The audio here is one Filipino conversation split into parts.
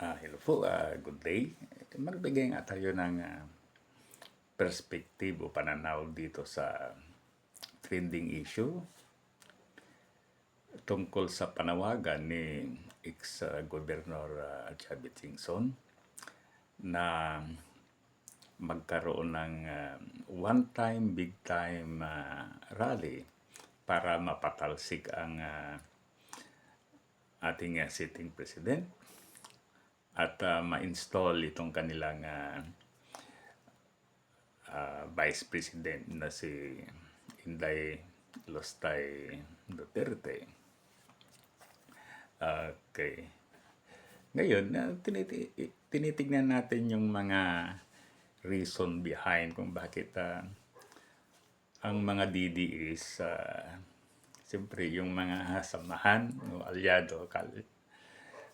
Hello po, good day. Magbigay nga tayo ng perspektibo, pananaw dito sa trending issue tungkol sa panawagan ni ex-Governor Chavit Singson na magkaroon ng one-time, big-time rally para mapatalsik ang ating sitting president at ma-install itong kanilang Vice President na si Inday Lostay Duterte. Okay. Ngayon, tinitignan natin yung mga reason behind kung bakit ang mga DDS, siyempre yung mga samahan,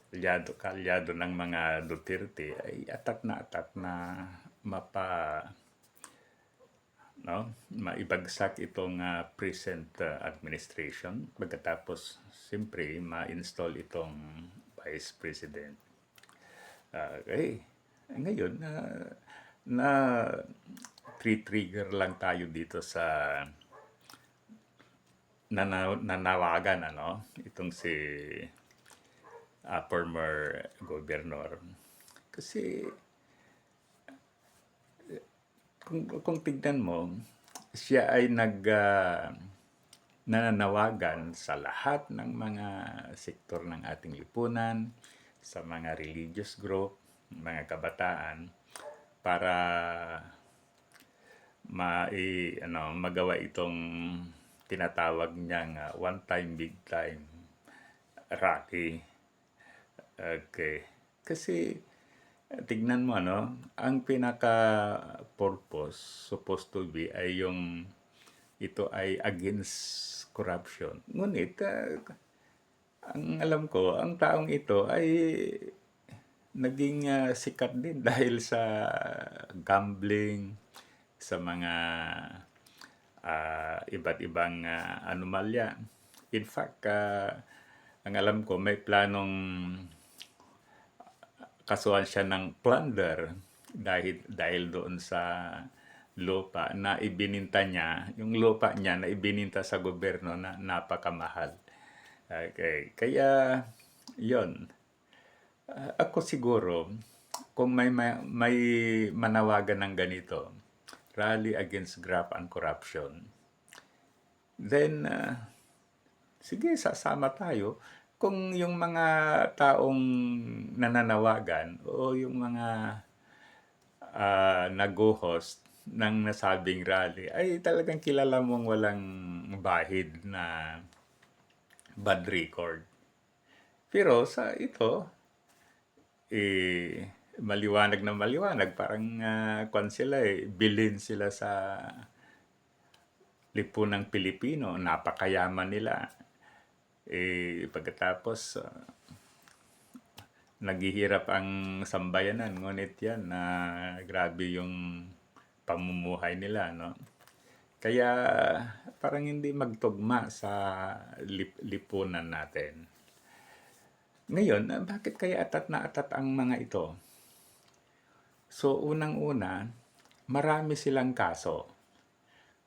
kalyado ng mga Duterte ay atat na maibagsak itong present administration pagkatapos siyempre ma-install itong Vice President. Okay. Ngayon, na trigger lang tayo dito sa nanawagan itong si former governor. Kasi kung tignan mo, siya ay nananawagan sa lahat ng mga sektor ng ating lipunan, sa mga religious group, mga kabataan, para magawa itong tinatawag niyang one-time, big-time rally. Okay. Kasi tignan mo ang pinaka-purpose supposed to be ay yung ito ay against corruption. Ngunit ang alam ko, ang taong ito ay naging sikat din dahil sa gambling, sa mga iba't ibang anomalya. In fact, ang alam ko, may planong kasuhan siya ng plunder dahil doon sa lupa na ibininta niya, yung lupa niya na ibininta sa gobyerno na napakamahal. Okay. Kaya, yon. Ako siguro, kung may manawagan ng ganito, rally against graft and corruption, then, sige, sasama tayo. Kung yung mga taong nananawagan o yung mga nag-host ng nasabing rally ay talagang kilala mong walang bahid na bad record. Pero sa ito, maliwanag na maliwanag. Parang bilhin sila sa lipunang Pilipino. Napakayaman nila. Pagkatapos, naghihirap ang sambayanan. Ngunit yan, grabe yung pamumuhay nila, no? Kaya, parang hindi magtugma sa lipunan natin. Ngayon, bakit kaya atat na atat ang mga ito? So, unang-una, marami silang kaso.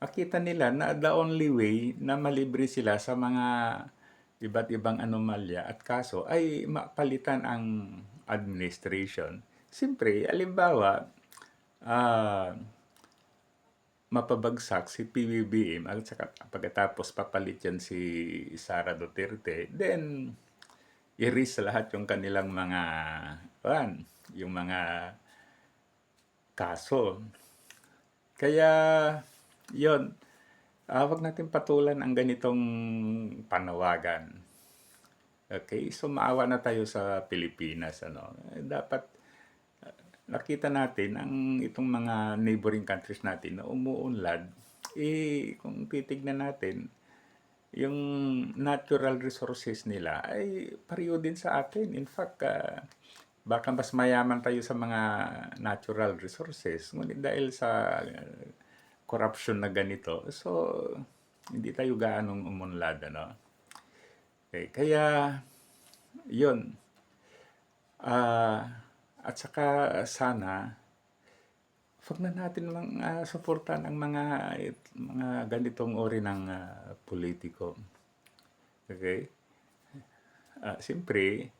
Makita nila na the only way na malibre sila sa mga iba't ibang anomalya at kaso ay mapalitan ang administration. Siyempre, alimbawa, mapabagsak si PBBM at saka pagkatapos papalit yan si Sara Duterte, then i-erase lahat yung kanilang mga yung mga kaso. Kaya yon, wag natin patulan ang ganitong panawagan. Okay, so maawa na tayo sa Pilipinas, dapat nakita natin ang itong mga neighboring countries natin na umuunlad, kung titignan natin, yung natural resources nila ay pareho din sa atin. In fact, baka mas mayaman tayo sa mga natural resources. Ngunit dahil sa corruption na ganito, so hindi tayo gaanong umunlad, Okay, kaya yun. Ah, at saka sana, 'wag na natin suportahan ang mga ganitong uri ng pulitiko. Okay? Siyempre,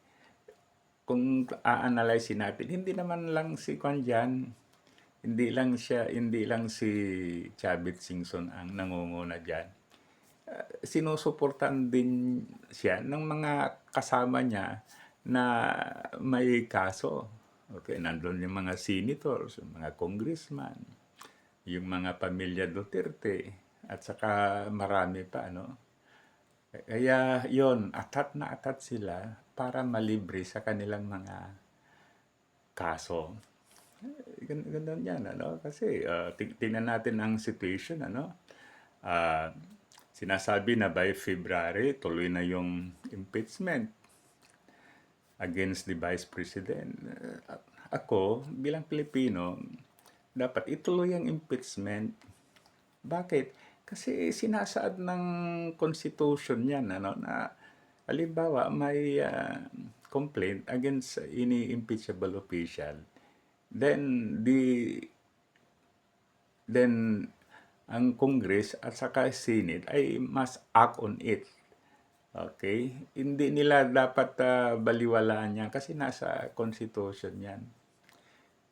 kung a-analysin natin, hindi naman lang si Kwan diyan, hindi lang si Chavit Singson ang nangunguna diyan. Sinusuportahan din siya ng mga kasama niya na may kaso. Okay, nandun yung mga senators, yung mga congressman, yung mga pamilya Duterte, at saka marami pa, ano. Kaya yon, atat na atat sila para malibre sa kanilang mga kaso. Ganun yan, ano? Kasi tingnan natin ang situation, ano? Ah, Sinasabi na by February, tuloy na yung impeachment against the Vice President. Ako, bilang Pilipino, dapat ituloy ang impeachment. Bakit? Kasi sinasaad ng Constitution yan, ano, na halimbawa may complaint against any impeachable official, then then ang Congress at saka Senate ay must act on it. Okay? Hindi nila dapat baliwalaan yan kasi nasa Constitution yan.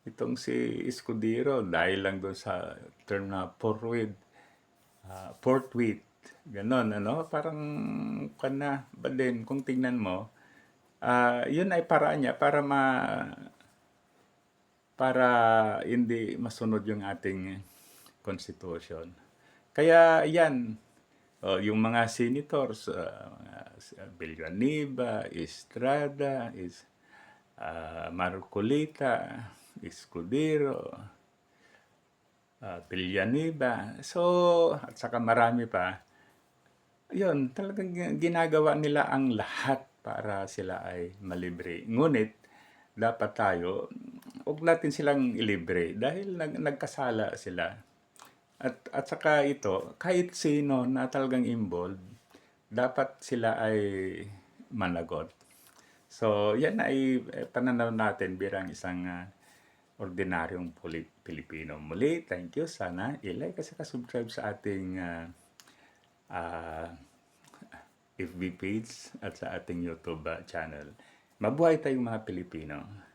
Itong si Escudero, dahil lang doon sa term na forthwith, ganon, ano? Parang, but then, kung tingnan mo, yun ay paraan niya para hindi masunod yung ating Constitution. Kaya yan, yung mga senators, Villanueva, Estrada, Marcolita, Escudero, Villanueva. So, at saka marami pa. Yun, talagang ginagawa nila ang lahat para sila ay malibre. Ngunit, dapat tayo, huwag natin silang ilibre dahil nagkasala sila. At saka ito, kahit sino na talagang involved, dapat sila ay managot. So, yan ay pananaw natin bilang isang ordinaryong Pilipino. Muli, thank you. Sana i-like at saka subscribe sa ating FB page at sa ating YouTube channel. Mabuhay tayong mga Pilipino.